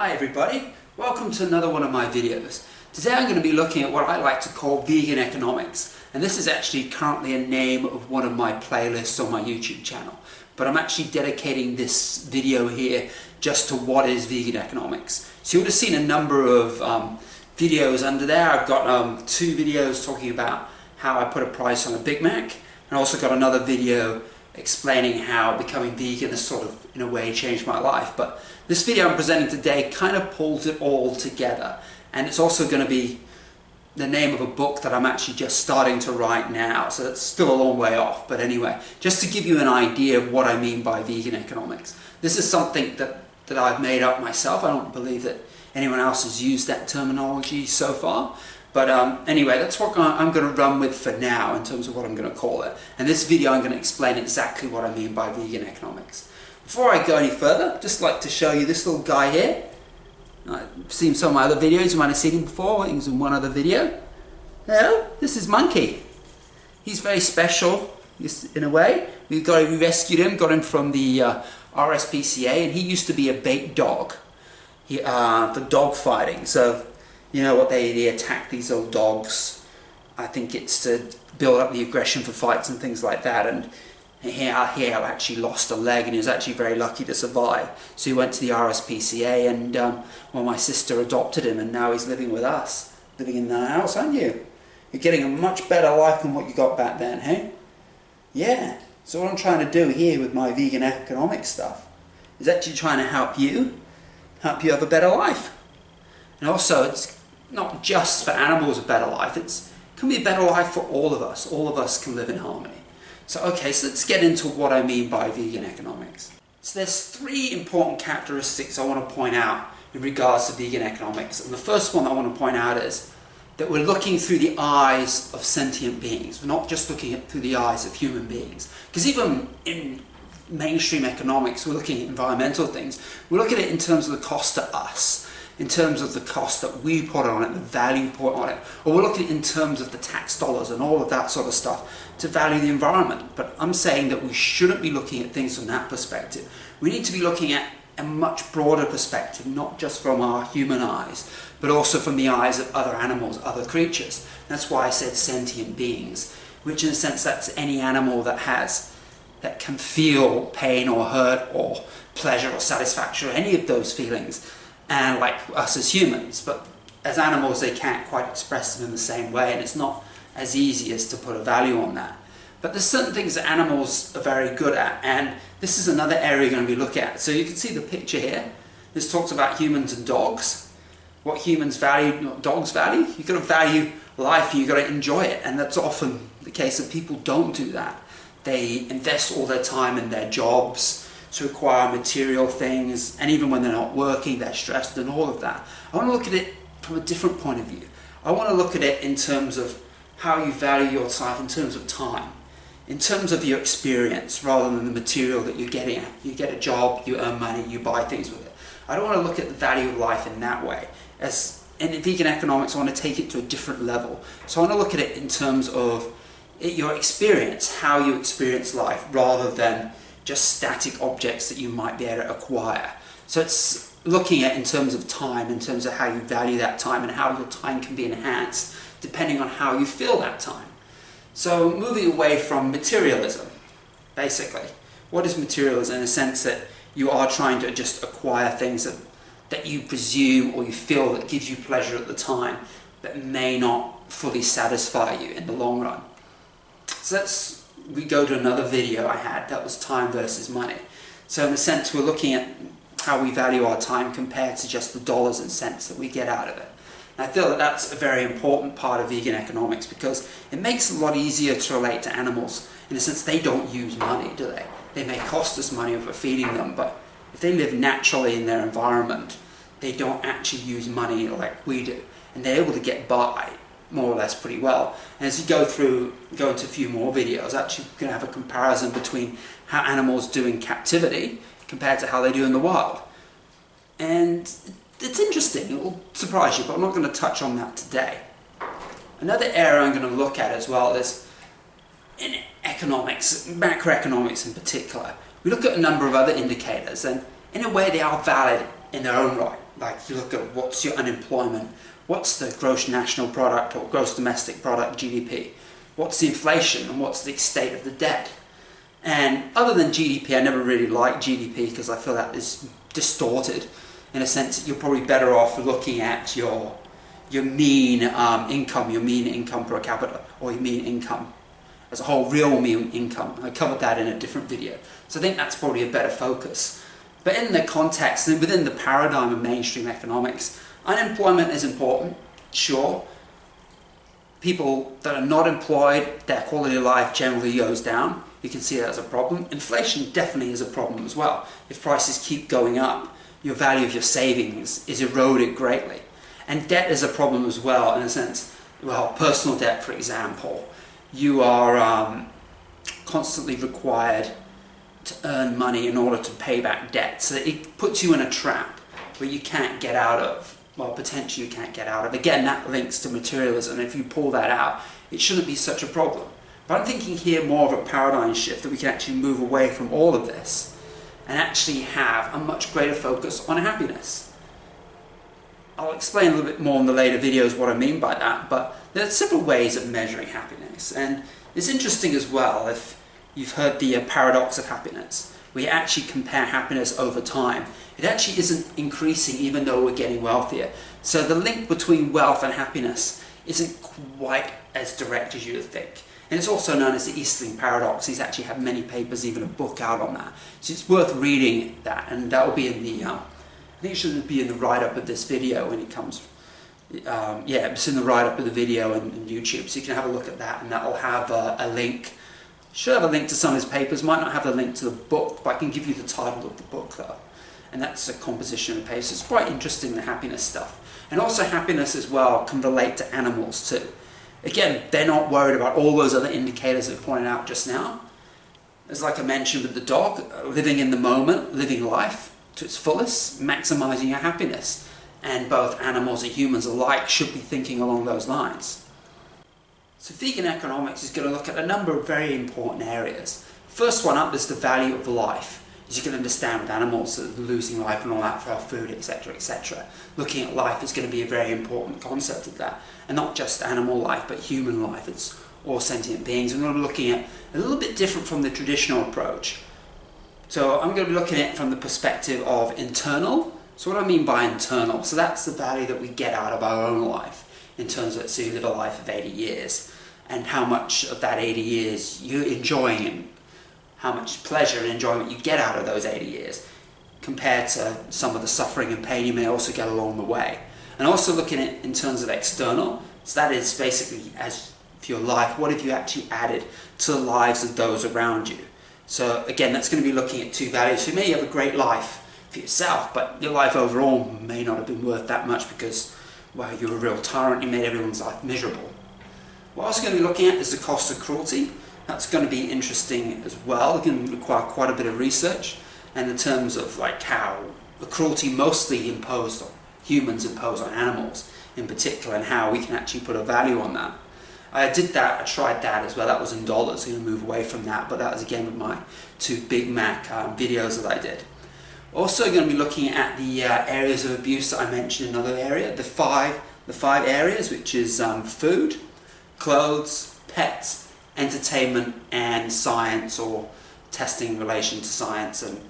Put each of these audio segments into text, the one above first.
Hi everybody, welcome to another one of my videos. Today I'm going to be looking at what I like to call vegan economics, and this is actually currently a name of one of my playlists on my YouTube channel, but I'm actually dedicating this video here just to what is vegan economics. So you would have seen a number of videos under there. I've got two videos talking about how I put a price on a Big Mac, and also got another video explaining how becoming vegan has sort of, in a way, changed my life. But this video I'm presenting today kind of pulls it all together, and it's also going to be the name of a book that I'm actually just starting to write now, so it's still a long way off. But anyway, just to give you an idea of what I mean by vegan economics. This is something that I've made up myself. I don't believe that anyone else has used that terminology so far. But anyway, that's what I'm going to run with for now in terms of what I'm going to call it. And this video I'm going to explain exactly what I mean by vegan economics. Before I go any further, I'd just like to show you this little guy here. I've seen some of my other videos, you might have seen him before. I think he was in one other video. Hello, this is Monkey. He's very special in a way. We rescued him, got him from the RSPCA, and he used to be a bait dog for dog fighting. So you know what, they attack these old dogs. I think it's to build up the aggression for fights and things like that. And he actually lost a leg, and he was actually very lucky to survive. So he went to the RSPCA, and well, my sister adopted him, and now he's living with us, living in the house, aren't you? You're getting a much better life than what you got back then, hey? Yeah. So what I'm trying to do here with my vegan economic stuff is actually trying to help you have a better life. And also, it's not just for animals a better life, it can be a better life for all of us. All of us can live in harmony. So okay, so let's get into what I mean by vegan economics. So there's three important characteristics I want to point out in regards to vegan economics. And the first one I want to point out is that we're looking through the eyes of sentient beings. We're not just looking through the eyes of human beings. Because even in mainstream economics, we're looking at environmental things. We look at it in terms of the cost to us, in terms of the cost that we put on it, the value put on it, or we're looking at it in terms of the tax dollars and all of that sort of stuff to value the environment. But I'm saying that we shouldn't be looking at things from that perspective. We need to be looking at a much broader perspective, not just from our human eyes, but also from the eyes of other animals, other creatures. That's why I said sentient beings, which in a sense that's any animal that can feel pain or hurt or pleasure or satisfaction or any of those feelings, and like us as humans. But as animals, they can't quite express them in the same way, and it's not as easy as to put a value on that. But there's certain things that animals are very good at, and this is another area you're going to be looking at. So you can see the picture here. This talks about humans and dogs. What humans value, what dogs value. You've got to value life, and you've got to enjoy it, and that's often the case that people don't do that. They invest all their time in their jobs to acquire material things, and even when they're not working, they're stressed and all of that. I want to look at it from a different point of view. I want to look at it in terms of how you value your life, in terms of time, in terms of your experience, rather than the material that you're getting at. You get a job, you earn money, you buy things with it. I don't want to look at the value of life in that way. In vegan economics, I want to take it to a different level. So I want to look at it in terms of your experience, how you experience life, rather than just static objects that you might be able to acquire. So it's looking at in terms of time, in terms of how you value that time and how your time can be enhanced depending on how you feel that time. So moving away from materialism, basically. What is materialism? In a sense that you are trying to just acquire things that you presume or you feel that gives you pleasure at the time, but may not fully satisfy you in the long run. So we go to another video I had, that was time versus money. So in a sense, we're looking at how we value our time compared to just the dollars and cents that we get out of it. And I feel that that's a very important part of vegan economics, because it makes it a lot easier to relate to animals. In a sense, they don't use money, do they? They may cost us money if we're feeding them, but if they live naturally in their environment, they don't actually use money like we do. And they're able to get by more or less pretty well. And as you go into a few more videos, actually going to have a comparison between how animals do in captivity compared to how they do in the wild. And it's interesting, it will surprise you, but I'm not going to touch on that today. Another area I'm going to look at as well is in economics, macroeconomics in particular. We look at a number of other indicators, and in a way they are valid in their own right. Like you look at what's your unemployment, what's the gross national product or gross domestic product, GDP, what's the inflation, and what's the state of the debt. And other than GDP, I never really liked GDP because I feel that is distorted in a sense that you're probably better off looking at your mean income per capita, or your mean income as a whole, real mean income. I covered that in a different video. So I think that's probably a better focus. But in the context and within the paradigm of mainstream economics, unemployment is important, sure. People that are not employed, their quality of life generally goes down. You can see that as a problem. Inflation definitely is a problem as well. If prices keep going up, your value of your savings is eroded greatly. And debt is a problem as well, in a sense. Well, personal debt, for example. You are constantly required to earn money in order to pay back debt. So it puts you in a trap where you can't get out of. Well, potentially you can't get out of. Again, that links to materialism. If you pull that out, it shouldn't be such a problem. But I'm thinking here more of a paradigm shift, that we can actually move away from all of this and actually have a much greater focus on happiness. I'll explain a little bit more in the later videos what I mean by that, but there are several ways of measuring happiness. And it's interesting as well, if you've heard the paradox of happiness, we actually compare happiness over time. It actually isn't increasing even though we're getting wealthier. So the link between wealth and happiness isn't quite as direct as you would think. And it's also known as the Easterling paradox. He's actually had many papers, even a book out on that. So it's worth reading that, and that will be in the, I think it should be in the write-up of this video when it comes, yeah, it's in the write-up of the video on YouTube, so you can have a look at that, and that will have a link. Should have a link to some of his papers, might not have the link to the book, but I can give you the title of the book though. And that's a composition of papers. It's quite interesting, the happiness stuff. And also happiness as well can relate to animals too. Again, they're not worried about all those other indicators that I pointed out just now. As like I mentioned with the dog, living in the moment, living life to its fullest, maximizing your happiness. And both animals and humans alike should be thinking along those lines. So vegan economics is going to look at a number of very important areas. First one up is the value of life. As you can understand with animals, losing life and all that for our food, etc., etc. Looking at life is going to be a very important concept of that. And not just animal life, but human life. It's all sentient beings. And we're going to be looking at a little bit different from the traditional approach. So I'm going to be looking at it from the perspective of internal. So what do I mean by internal? So that's the value that we get out of our own life. In terms of, let's say you live a life of 80 years. And how much of that 80 years you're enjoying, and how much pleasure and enjoyment you get out of those 80 years compared to some of the suffering and pain you may also get along the way. And also looking at it in terms of external, so that is basically as for your life, what have you actually added to the lives of those around you? So again, that's going to be looking at two values. So you may have a great life for yourself, but your life overall may not have been worth that much because, well, you're a real tyrant, you made everyone's life miserable. What I'm also going to be looking at is the cost of cruelty. That's going to be interesting as well. It's going to require quite a bit of research, and in terms of like how the cruelty mostly imposed on humans impose on animals in particular, and how we can actually put a value on that. I did that, I tried that as well. That was in dollars. I'm going to move away from that, but that was again with my two Big Mac videos that I did. Also going to be looking at the areas of abuse that I mentioned in another area, the five areas, which is food, clothes, pets, entertainment, and science, or testing in relation to science and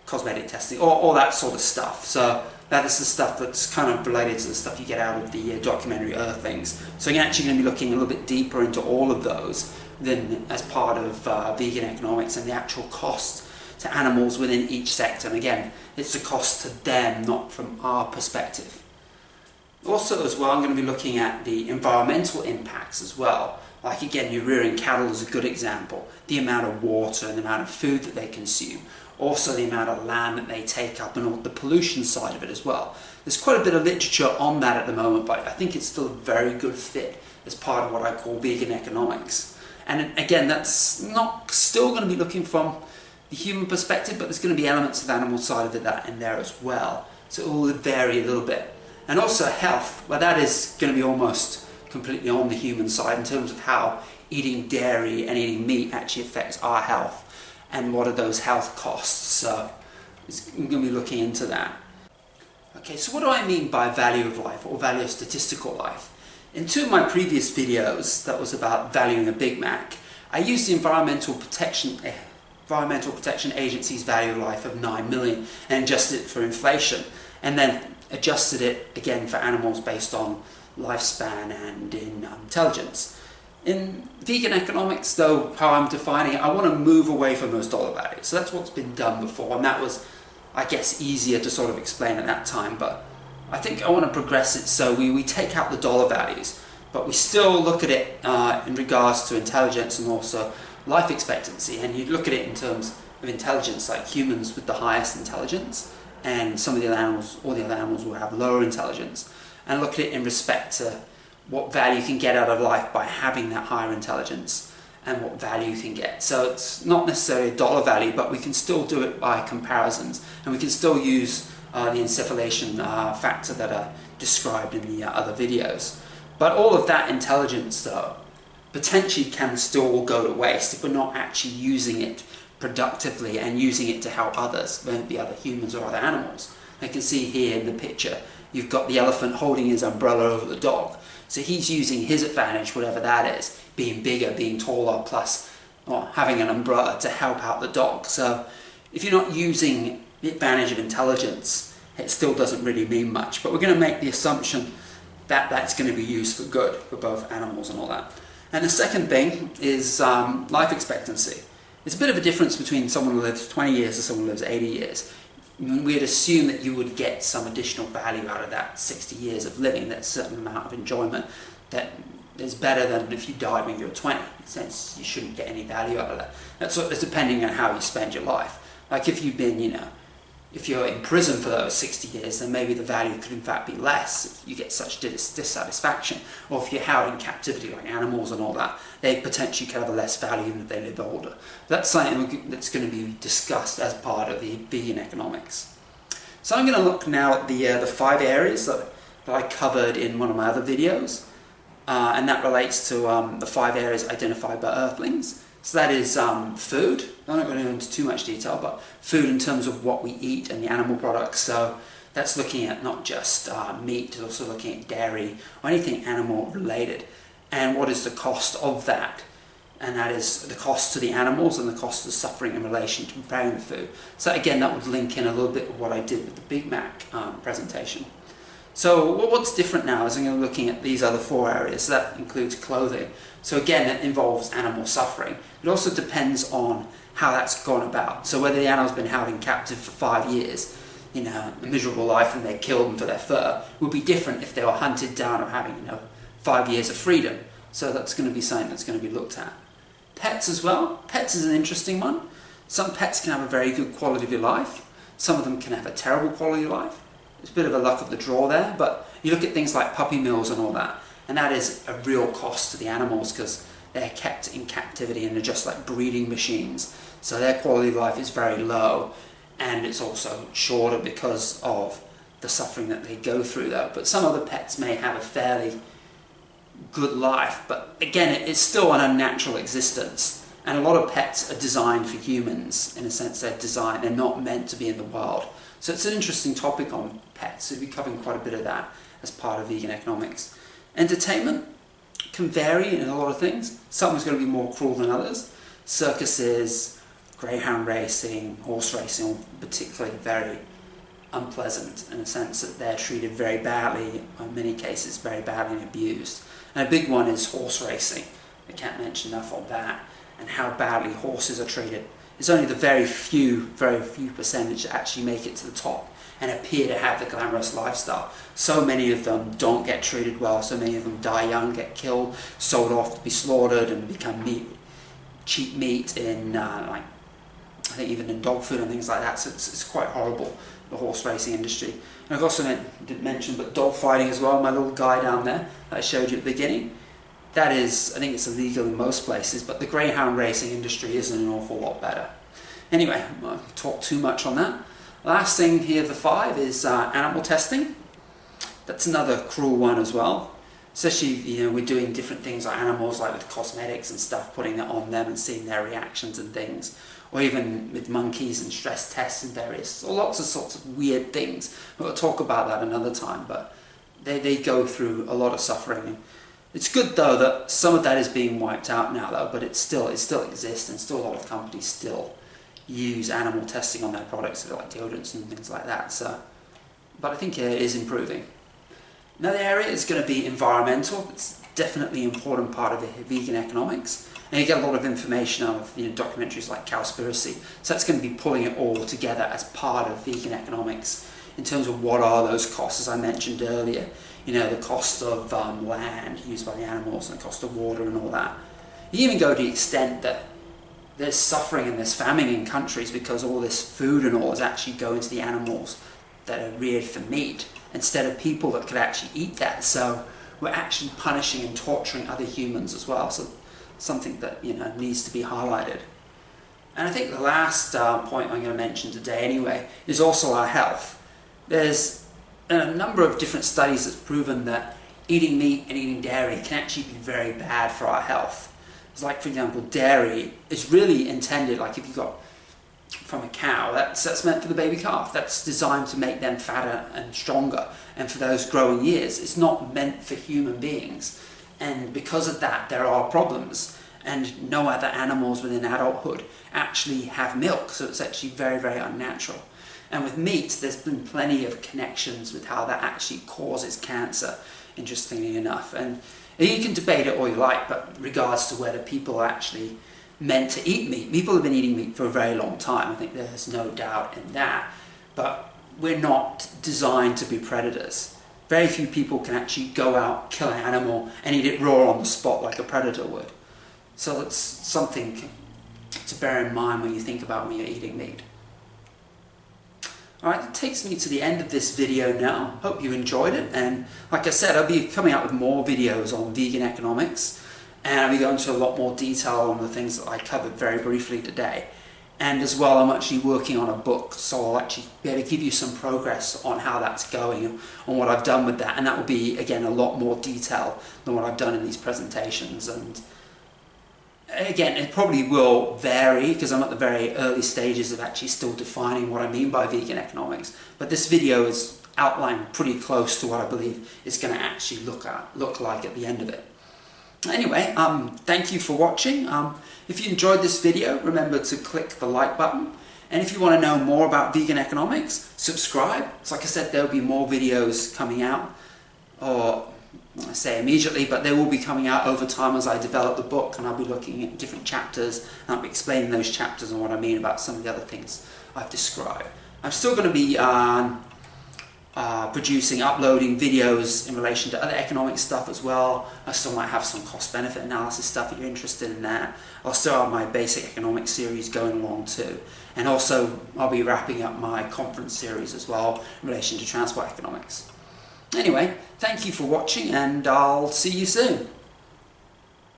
cosmetic testing, all that sort of stuff. So that is the stuff that's kind of related to the stuff you get out of the documentary Earthlings. So I'm actually going to be looking a little bit deeper into all of those than as part of vegan economics and the actual cost to animals within each sector. And again, it's the cost to them, not from our perspective. Also as well, I'm going to be looking at the environmental impacts as well. Like again, you're rearing cattle is a good example. The amount of water and the amount of food that they consume. Also the amount of land that they take up and all the pollution side of it as well. There's quite a bit of literature on that at the moment, but I think it's still a very good fit as part of what I call vegan economics. And again, that's not still going to be looking from the human perspective, but there's going to be elements of the animal side of that in there as well. So it will vary a little bit. And also health, well, that is going to be almost completely on the human side in terms of how eating dairy and eating meat actually affects our health and what are those health costs. So I'm going to be looking into that. Okay, so what do I mean by value of life or value of statistical life? In two of my previous videos, that was about valuing a Big Mac, I used the Environmental Protection Agency's value of life of 9 million and adjusted it for inflation, and then adjusted it again for animals based on lifespan and in intelligence. In vegan economics, though, how I'm defining it, I want to move away from those dollar values. So that's what's been done before, and that was, I guess, easier to sort of explain at that time, but I think I want to progress it so we take out the dollar values, but we still look at it in regards to intelligence and also life expectancy, and you look at it in terms of intelligence, like humans with the highest intelligence, and some of the other animals, all the other animals will have lower intelligence, and look at it in respect to what value you can get out of life by having that higher intelligence and what value you can get. So it's not necessarily a dollar value, but we can still do it by comparisons, and we can still use the encephalation factor that are described in the other videos. But all of that intelligence, though, potentially can still go to waste if we're not actually using it productively and using it to help others, whether it be other humans or other animals. You can see here in the picture, you've got the elephant holding his umbrella over the dog. So he's using his advantage, whatever that is, being bigger, being taller, plus having an umbrella to help out the dog. So if you're not using the advantage of intelligence, it still doesn't really mean much. But we're going to make the assumption that that's going to be used for good for both animals and all that. And the second thing is life expectancy. It's a bit of a difference between someone who lives 20 years and someone who lives 80 years. We'd assume that you would get some additional value out of that 60 years of living, that certain amount of enjoyment that is better than if you died when you were 20. In a sense, you shouldn't get any value out of that. That's depending on how you spend your life. Like if you've been, if you're in prison for those 60 years, then maybe the value could in fact be less if you get such dissatisfaction. Or if you're held in captivity like animals and all that, they potentially could have a less value even if they live older. That's something that's going to be discussed as part of the vegan economics. So I'm going to look now at the 5 areas that I covered in one of my other videos. And that relates to the 5 areas identified by Earthlings. So that is food. I'm not going to go into too much detail, but food in terms of what we eat and the animal products. So that's looking at not just meat, but also looking at dairy or anything animal related. And what is the cost of that? And that is the cost to the animals and the cost of the suffering in relation to preparing the food. So again, that would link in a little bit with what I did with the Big Mac presentation. So what's different now is I'm going to be looking at these other 4 areas. So that includes clothing. So again, that involves animal suffering. It also depends on how that's gone about. So whether the animal's been held in captive for 5 years, a miserable life, and they killed them for their fur, would be different if they were hunted down or having 5 years of freedom. So that's going to be something that's going to be looked at. Pets as well. Pets is an interesting one. Some pets can have a very good quality of life. Some of them can have a terrible quality of life. It's a bit of a luck of the draw there, but you look at things like puppy mills and all that, and that is a real cost to the animals because they're kept in captivity and they're just like breeding machines. So their quality of life is very low, and it's also shorter because of the suffering that they go through though. But some other pets may have a fairly good life, but again, it's still an unnatural existence. And a lot of pets are designed for humans. In a sense, they're not meant to be in the wild. So it's an interesting topic on pets. So we'll be covering quite a bit of that as part of vegan economics. Entertainment can vary in a lot of things. Someone's going to be more cruel than others. Circuses, greyhound racing, horse racing are particularly very unpleasant in the sense that they're treated very badly, in many cases very badly and abused. And a big one is horse racing. I can't mention enough on that and how badly horses are treated. It's only the very few percentage that actually make it to the top and appear to have the glamorous lifestyle. So many of them don't get treated well, so many of them die young, get killed, sold off to be slaughtered and become cheap meat in, I think even in dog food and things like that. So it's quite horrible, the horse racing industry. And I've also didn't mention, but dog fighting as well, my little guy down there that I showed you at the beginning. That is, I think it's illegal in most places, but the greyhound racing industry isn't an awful lot better. Anyway, I won't talk too much on that. Last thing here, the 5, is animal testing. That's another cruel one as well. Especially, we're doing different things like animals, like with cosmetics and stuff, putting that on them and seeing their reactions and things. or even with monkeys and stress tests and various, or lots of sorts of weird things. We'll talk about that another time, but they go through a lot of suffering. It's good though that some of that is being wiped out now though, but it still exists, and still a lot of companies still use animal testing on their products, like deodorants and things like that. So, but I think it is improving. Another area is going to be environmental. It's definitely an important part of vegan economics. And you get a lot of information out of documentaries like Cowspiracy. So that's going to be pulling it all together as part of vegan economics in terms of what are those costs, as I mentioned earlier. The cost of land used by the animals and the cost of water and all that. You even go to the extent that there's suffering and there's famine in countries because all this food and all is actually going to the animals that are reared for meat instead of people that could actually eat that. So we're actually punishing and torturing other humans as well. So something that needs to be highlighted. And I think the last point I'm going to mention today anyway is also our health. There's a number of different studies that's proven that eating meat and eating dairy can actually be very bad for our health. It's like, for example, dairy is really intended, like if you got from a cow, that's meant for the baby calf. That's designed to make them fatter and stronger, and for those growing years. It's not meant for human beings. And because of that, there are problems, and no other animals within adulthood actually have milk, so it's actually very, very unnatural. And with meat, there's been plenty of connections with how that actually causes cancer, interestingly enough. And you can debate it all you like, but regards to whether people are actually meant to eat meat. People have been eating meat for a very long time, I think there's no doubt in that, but we're not designed to be predators. Very few people can actually go out, kill an animal, and eat it raw on the spot like a predator would. So it's something to bear in mind when you think about when you're eating meat. Alright, that takes me to the end of this video now. Hope you enjoyed it, and like I said, I'll be coming out with more videos on vegan economics, and I'll be going into a lot more detail on the things that I covered very briefly today. And as well, I'm actually working on a book, so I'll actually be able to give you some progress on how that's going, on what I've done with that, and that will be, again, a lot more detail than what I've done in these presentations. And again, it probably will vary, because I'm at the very early stages of actually still defining what I mean by vegan economics, but this video is outlined pretty close to what I believe it's going to actually look like at the end of it. Anyway, thank you for watching. If you enjoyed this video, remember to click the like button. And if you want to know more about vegan economics, subscribe. So like I said, there'll be more videos coming out, or I say immediately, but they will be coming out over time as I develop the book, and I'll be looking at different chapters, and I'll be explaining those chapters and what I mean about some of the other things I've described. I'm still going to be uploading videos in relation to other economic stuff as well. I still might have some cost-benefit analysis stuff if you're interested in that. I'll still have my basic economics series going along too. And also, I'll be wrapping up my conference series as well in relation to transport economics. Anyway, thank you for watching, and I'll see you soon.